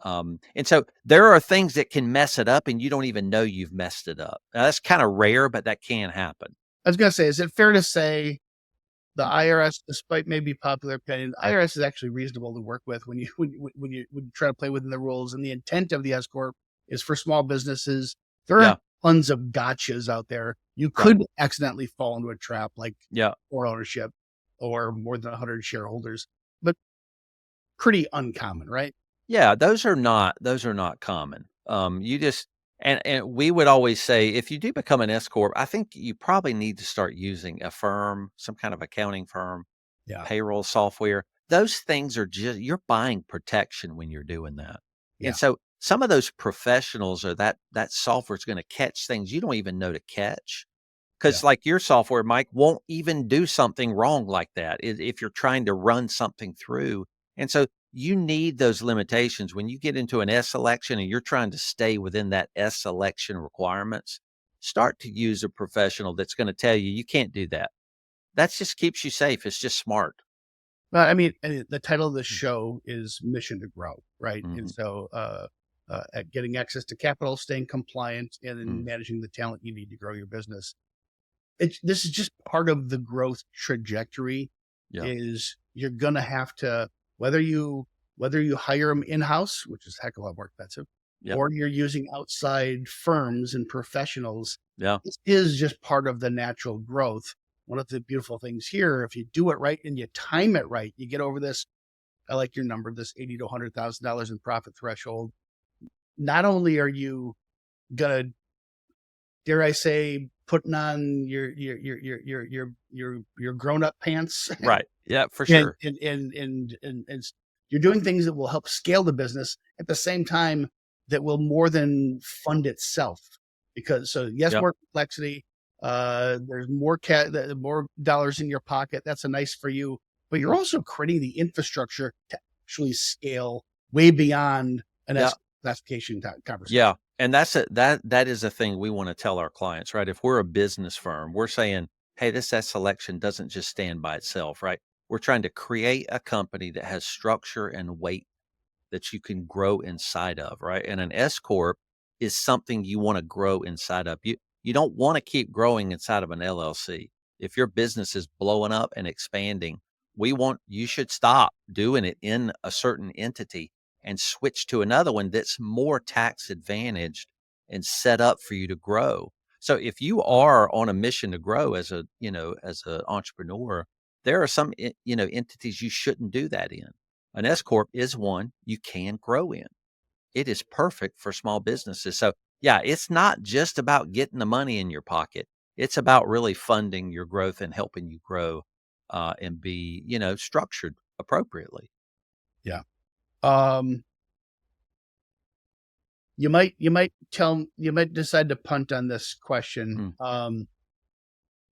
B: And so there are things that can mess it up and you don't even know you've messed it up. Now, that's kind of rare, but that can happen.
A: I was gonna say, is it fair to say the IRS, despite maybe popular opinion, the IRS is actually reasonable to work with when you try to play within the rules, and the intent of the S corp is for small businesses. There are
B: Yeah.
A: tons of gotchas out there. You
B: Right.
A: could accidentally fall into a trap like
B: Yeah.
A: or ownership or more than 100 shareholders, but pretty uncommon, right?
B: Yeah. Those are not common. You just, and we would always say, if you do become an S corp, I think you probably need to start using a firm, some kind of accounting firm,
A: Yeah.
B: payroll software. those things are just you're buying protection when you're doing that. And
A: Yeah.
B: so some of those professionals or that software is going to catch things you don't even know to catch.
A: Yeah.
B: Because like your software, Mike, won't even do something wrong like that if you're trying to run something through. And so you need those limitations when you get into an S election and you're trying to stay within that S election requirements. Start to use a professional that's going to tell you you can't do that. That just keeps you safe. It's just smart.
A: Well, I mean, the title of the show is Mission to Grow, right? And
B: Mm-hmm.
A: so, at getting access to capital, staying compliant, and then
B: Mm,
A: managing the talent you need to grow your business. This is just part of the growth trajectory.
B: yeah.
A: Is you're gonna have to whether you hire them in house, which is a heck of a lot more expensive,
B: Yep.
A: or you're using outside firms and professionals.
B: Yeah.
A: This is just part of the natural growth. One of the beautiful things here, if you do it right and you time it right, you get over this. I like your number, this $80 to $100,000 in profit threshold. Not only are you gonna, dare I say, putting on your grown up pants,
B: Right. Yeah, for
A: and
B: sure.
A: you're doing things that will help scale the business at the same time that will more than fund itself. Because so yes,
B: Yep.
A: more complexity. There's more dollars in your pocket. That's a nice for you, but you're also creating the infrastructure to actually scale way beyond an
B: Yeah.
A: classification conversation.
B: Yeah. And that is a thing we want to tell our clients, right? If we're a business firm, we're saying, hey, this S selection doesn't just stand by itself, right? We're trying to create a company that has structure and weight that you can grow inside of, right? And an S corp is something you want to grow inside of. You don't want to keep growing inside of an LLC. If your business is blowing up and expanding, you should stop doing it in a certain entity and switch to another one that's more tax advantaged and set up for you to grow. So if you are on a mission to grow as as an entrepreneur, there are some entities you shouldn't do that in. An S corp is one you can grow in. It is perfect for small businesses. So, yeah, it's not just about getting the money in your pocket. It's about really funding your growth and helping you grow and be, structured appropriately.
A: Yeah. Um, you might decide to punt on this question.
B: Mm,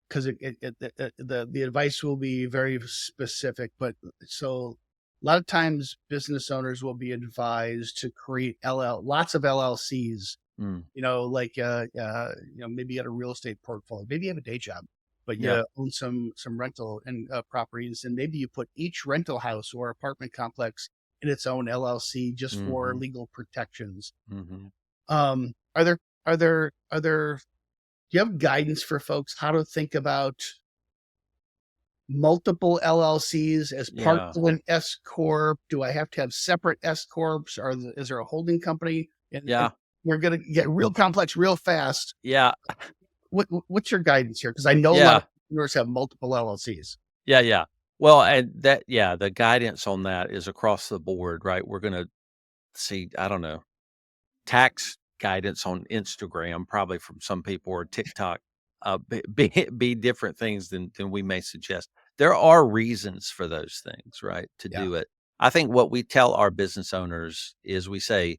A: Because the advice will be very specific. But so a lot of times business owners will be advised to create lots of LLCs.
B: mm,
A: Like maybe you had a real estate portfolio, maybe you have a day job, but
B: yeah.
A: you own some rental and properties, and maybe you put each rental house or apartment complex in its own LLC just for
B: Hmm.
A: legal protections.
B: Hmm.
A: Are there do you have guidance for folks how to think about multiple LLCs as part
B: Yeah.
A: of an S corp? Do I have to have separate S corps, or is there a holding company? And
B: Yeah.
A: we're going to get real complex real fast.
B: Yeah.
A: What's your guidance here? Because I know a lot of
B: Yeah.
A: entrepreneurs have multiple LLCs.
B: Yeah. Yeah. Well, and the guidance on that is across the board, right? We're going to see, I don't know, tax guidance on Instagram, probably from some people, or TikTok, be different things than we may suggest. There are reasons for those things, right? To
A: Yeah.
B: do it. I think what we tell our business owners is we say,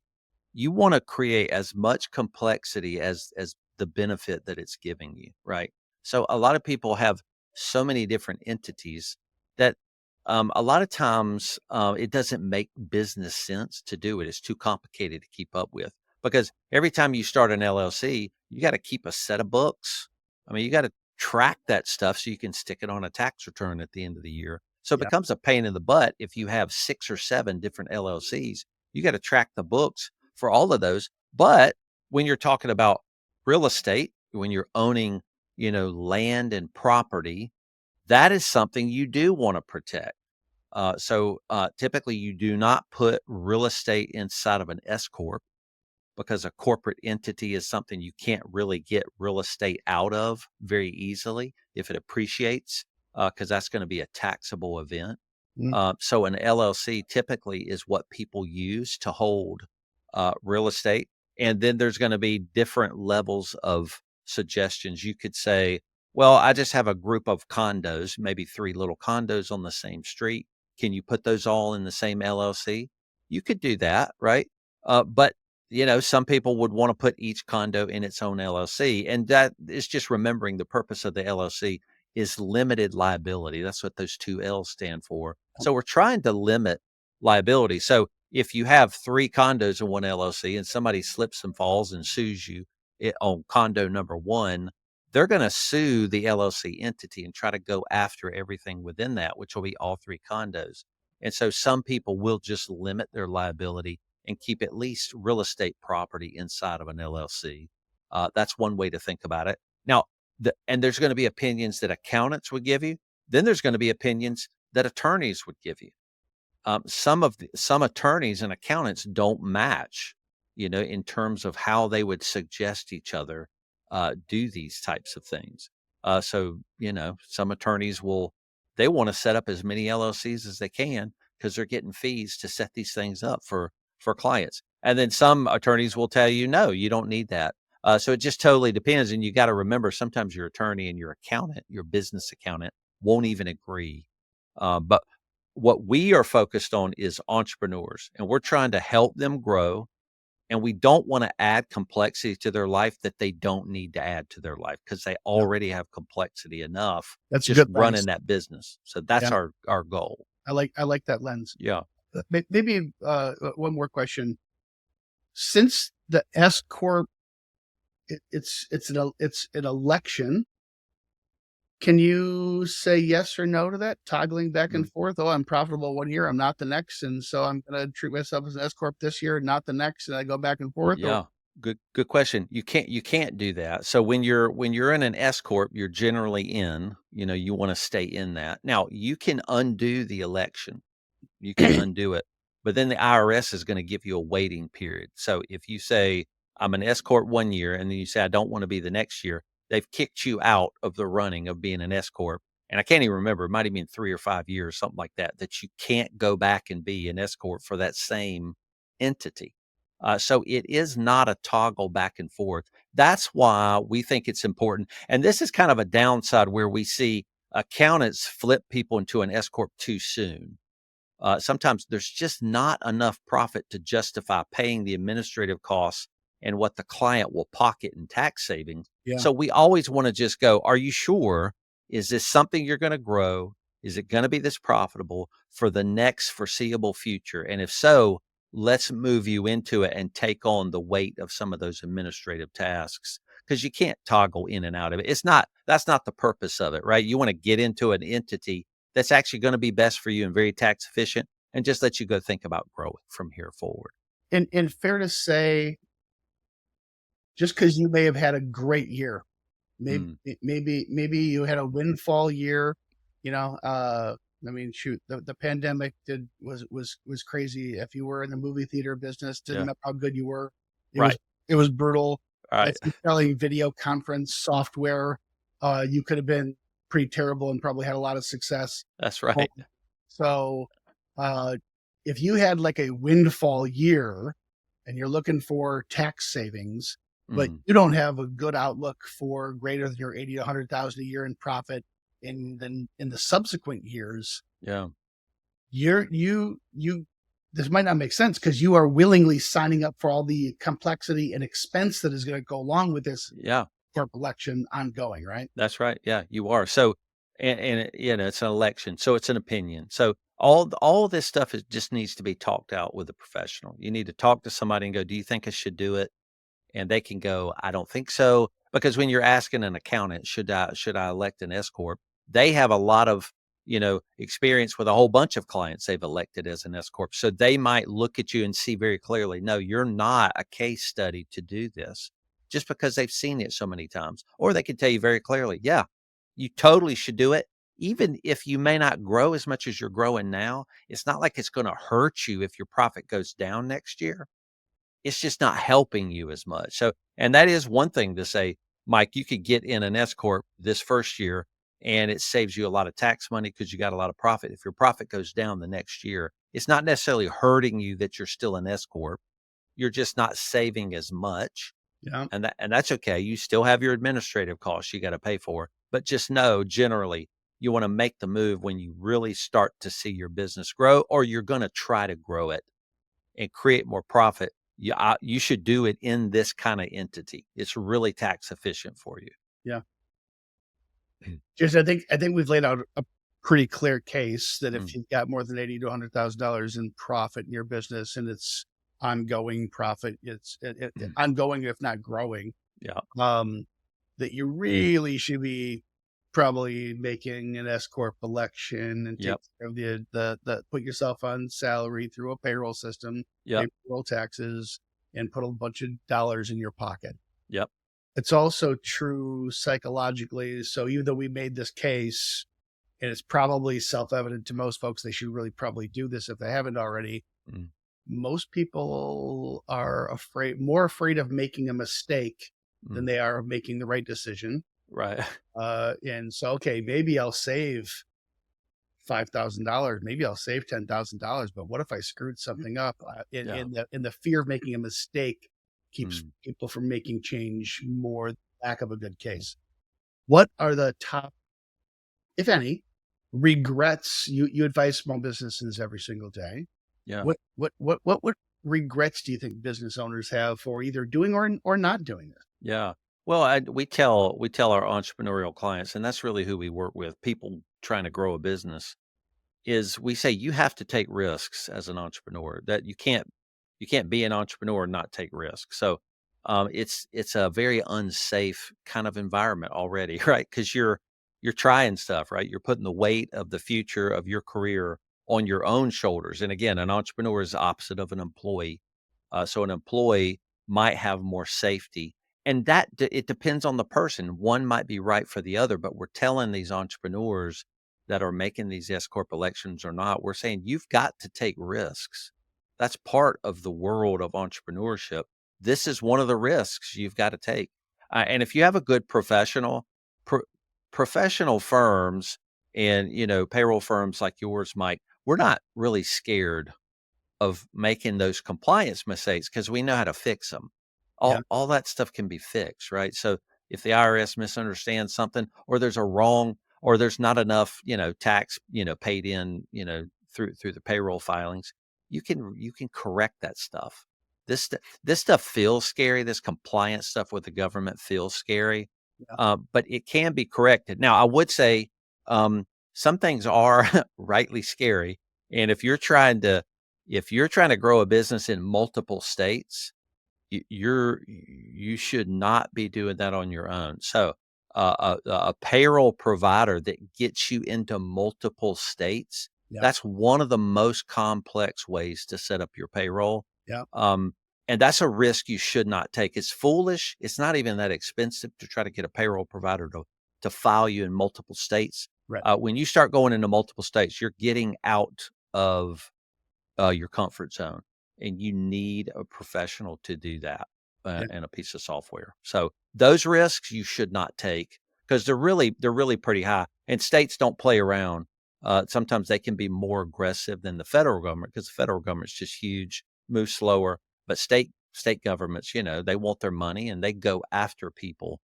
B: you want to create as much complexity as the benefit that it's giving you, right? So a lot of people have so many different entities that a lot of times it doesn't make business sense to do it. It's too complicated to keep up with because every time you start an LLC, you got to keep a set of books. I mean, you got to track that stuff so you can stick it on a tax return at the end of the year. So it
A: Yeah.
B: becomes a pain in the butt if you have 6 or 7 different LLCs. You got to track the books for all of those. But when you're talking about real estate, when you're owning, land and property, that is something you do want to protect. So typically, you do not put real estate inside of an S corp because a corporate entity is something you can't really get real estate out of very easily if it appreciates, because that's going to be a taxable event.
A: Mm.
B: So an LLC typically is what people use to hold real estate. And then there's going to be different levels of suggestions. You could say, well, I just have a group of condos, maybe 3 little condos on the same street. Can you put those all in the same LLC? You could do that, right? But some people would want to put each condo in its own LLC, and that is just remembering the purpose of the LLC is limited liability. That's what those two L's stand for. So we're trying to limit liability. So if you have three condos in one LLC and somebody slips and falls and sues you on condo number one, they're going to sue the LLC entity and try to go after everything within that, which will be all three condos. And so some people will just limit their liability and keep at least real estate property inside of an LLC. That's one way to think about it. Now, and there's going to be opinions that accountants would give you. Then there's going to be opinions that attorneys would give you. Some attorneys and accountants don't match, in terms of how they would suggest each other do these types of things. So some attorneys they want to set up as many LLCs as they can because they're getting fees to set these things up for clients. And then some attorneys will tell you, no, you don't need that. So it just totally depends. And you got to remember, sometimes your attorney and your accountant, your business accountant, won't even agree. But what we are focused on is entrepreneurs, and we're trying to help them grow. And we don't want to add complexity to their life that they don't need to add to their life because they
A: Yeah.
B: already have complexity enough
A: That's
B: just
A: good.
B: running
A: Thanks.
B: that business. So that's
A: Yeah.
B: our goal.
A: I like that lens.
B: Yeah.
A: Maybe one more question. Since the S Corp, it's an election. Can you say yes or no to that? Toggling back and forth. Oh, I'm profitable one year, I'm not the next, and so I'm going to treat myself as an S Corp this year, not the next, and I go back and forth. Or
B: Yeah. Good question. You can't do that. So when you're in an S corp, you're generally in, you want to stay in that. Now, you can undo the election. You can undo it. But then the IRS is going to give you a waiting period. So if you say, I'm an S Corp one year, and then you say, I don't want to be the next year, they've kicked you out of the running of being an S Corp. And I can't even remember, it might have been 3 or 5 years, something like that, that you can't go back and be an S Corp for that same entity. So it is not a toggle back and forth. That's why we think it's important. And this is kind of a downside where we see accountants flip people into an S Corp too soon. Sometimes there's just not enough profit to justify paying the administrative costs and what the client will pocket in tax savings.
A: yeah,
B: So we always want to just go, are you sure? Is this something you're going to grow? Is it going to be this profitable for the next foreseeable future? And if so, let's move you into it and take on the weight of some of those administrative tasks because you can't toggle in and out of it. That's not the purpose of it, right? You want to get into an entity that's actually going to be best for you and very tax efficient, and just let you go think about growing from here forward.
A: and fair to say, just because you may have had a great year, maybe
B: Mm,
A: maybe you had a windfall year. I mean, shoot, the pandemic was crazy. If you were in the movie theater business, didn't
B: yeah.
A: matter how good you were. It was
B: Right.
A: it was brutal.
B: Right.
A: If you're selling video conference software, you could have been pretty terrible and probably had a lot of success.
B: That's
A: Um,
B: right.
A: So, uh, if you had like a windfall year and you're looking for tax savings, but
B: Mm,
A: you don't have a good outlook for greater than your 80 to 100,000 a year in profit in the subsequent years,
B: yeah.
A: you this might not make sense because you are willingly signing up for all the complexity and expense that is going to go along with this
B: Yeah.
A: corp election ongoing, right?
B: That's right. Yeah, you are. So, it's an election, so it's an opinion. So all this stuff just needs to be talked out with a professional. You need to talk to somebody and go, "Do you think I should do it?" And they can go, "I don't think so." Because when you're asking an accountant, should I elect an S corp? They have a lot of experience with a whole bunch of clients they've elected as an S corp. So they might look at you and see very clearly, no, you're not a case study to do this, just because they've seen it so many times. Or they can tell you very clearly, yeah, you totally should do it. Even if you may not grow as much as you're growing now, it's not like it's going to hurt you if your profit goes down next year. It's just not helping you as much. So, and that is one thing to say, Mike, you could get in an S corp this first year and it saves you a lot of tax money because you got a lot of profit. If your profit goes down the next year, it's not necessarily hurting you that you're still an S corp. You're just not saving as much,
A: Yeah.
B: and that's okay. You still have your administrative costs you got to pay for, but just know generally You want to make the move when you really start to see your business grow, or you're going to try to grow it and create more profit. You should do it in this kind of entity. It's really tax efficient for you.
A: Yeah. Just I think we've laid out a pretty clear case that if you've got more than $80,000 to $100,000 in profit in your business and it's ongoing profit, it's ongoing if not growing.
B: Yeah.
A: That you really should be probably making an S Corp election and take
B: Yep.
A: care of the put yourself on salary through a payroll system,
B: Yep.
A: pay payroll taxes, and put a bunch of dollars in your pocket.
B: Yep.
A: It's also true psychologically. So even though we made this case, and it's probably self-evident to most folks, they should really probably do this if they haven't already.
B: Mm.
A: Most people are more afraid of making a mistake than they are of making the right decision.
B: Right.
A: And so, okay, maybe I'll save $5,000, maybe I'll save $10,000, but what if I screwed something up? In the fear of making a mistake keeps people from making change more, lack of a good case. What are the top, if any, regrets you advise small businesses every single day?
B: Yeah.
A: What regrets do you think business owners have for either doing or not doing this?
B: Yeah. Well, we tell our entrepreneurial clients, and that's really who we work with, people trying to grow a business, is we say you have to take risks as an entrepreneur. That you can't be an entrepreneur and not take risks. So it's a very unsafe kind of environment already, right? Because you're trying stuff, right? You're putting the weight of the future of your career on your own shoulders. And again, an entrepreneur is the opposite of an employee. So an employee might have more safety, and it depends on the person. One might be right for the other, but we're telling these entrepreneurs that are making these S Corp elections or not, we're saying you've got to take risks. That's part of the world of entrepreneurship. This is one of the risks you've got to take. And if you have a good professional firms and, payroll firms like yours, Mike, we're not really scared of making those compliance mistakes because we know how to fix them.
A: Yeah.
B: All that stuff can be fixed, right? So if the IRS misunderstands something, or there's a wrong, or there's not enough, tax, paid in, through the payroll filings, you can correct that stuff. This stuff feels scary. This compliance stuff with the government feels scary, but it can be corrected. Now, I would say some things are rightly scary, and if you're trying to grow a business in multiple states, you should not be doing that on your own. So a payroll provider that gets you into multiple states, that's one of the most complex ways to set up your payroll.
A: Yeah.
B: And that's a risk you should not take. It's foolish. It's not even that expensive to try to get a payroll provider to file you in multiple states.
A: Right.
B: When you start going into multiple states, you're getting out of your comfort zone, and you need a professional to do that and a piece of software. So those risks you should not take because they're really pretty high, and states don't play around. Sometimes they can be more aggressive than the federal government because the federal government's just huge, moves slower. But state governments, they want their money and they go after people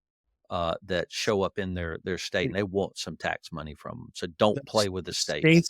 B: that show up in their state, and they want some tax money from them. So don't play with the state.
A: States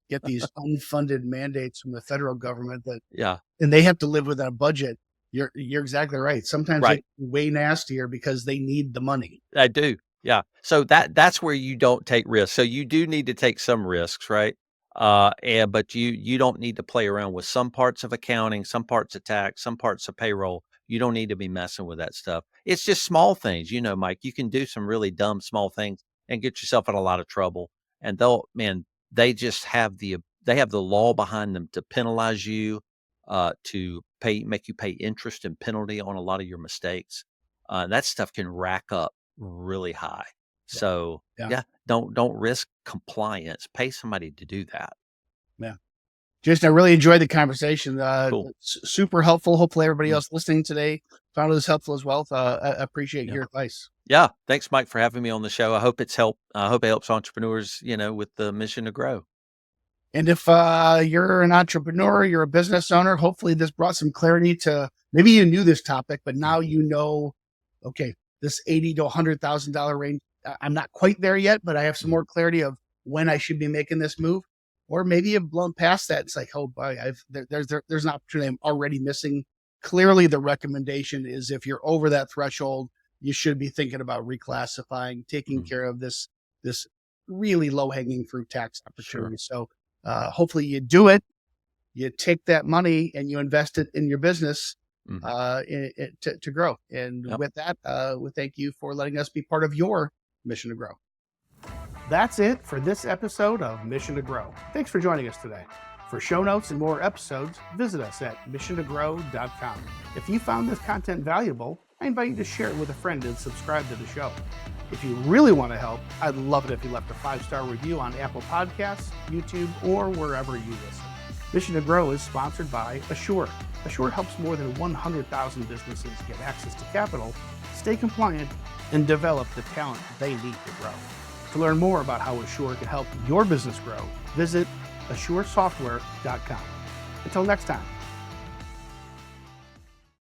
A: get these unfunded mandates from the federal government
B: Yeah.
A: and they have to live within a budget. You're exactly right. Sometimes
B: Right.
A: they're way nastier because they need the money.
B: I do. Yeah. So that's where you don't take risks. So you do need to take some risks, right? But you don't need to play around with some parts of accounting, some parts of tax, some parts of payroll. You don't need to be messing with that stuff. It's just small things, Mike. You can do some really dumb small things and get yourself in a lot of trouble. And they just have the law behind them to penalize you, to make you pay interest and penalty on a lot of your mistakes. That stuff can rack up really high. So don't risk compliance. Pay somebody to do that.
A: Yeah. Jason, I really enjoyed the conversation.
B: Cool.
A: Super helpful. Hopefully everybody else listening today found this helpful as well. I appreciate your advice.
B: Yeah. Thanks, Mike, for having me on the show. I hope it helps entrepreneurs, with the mission to grow.
A: And if you're an entrepreneur, you're a business owner, hopefully this brought some clarity to, maybe you knew this topic, but now okay, this $80,000 to $100,000 range, I'm not quite there yet, but I have some more clarity of when I should be making this move. Or maybe you've blown past that. It's like, oh boy, there's an opportunity I'm already missing. Clearly, the recommendation is if you're over that threshold, you should be thinking about reclassifying, taking care of this really low-hanging fruit tax opportunity.
B: Sure.
A: So hopefully you do it. You take that money and you invest it in your business to grow. And with that, we thank you for letting us be part of your mission to grow. That's it for this episode of Mission to Grow. Thanks for joining us today. For show notes and more episodes, visit us at missiontogrow.com. If you found this content valuable, I invite you to share it with a friend and subscribe to the show. If you really want to help, I'd love it if you left a 5-star review on Apple Podcasts, YouTube, or wherever you listen. Mission to Grow is sponsored by Assure. Assure helps more than 100,000 businesses get access to capital, stay compliant, and develop the talent they need to grow. To learn more about how Assure can help your business grow, visit assuresoftware.com. Until next time.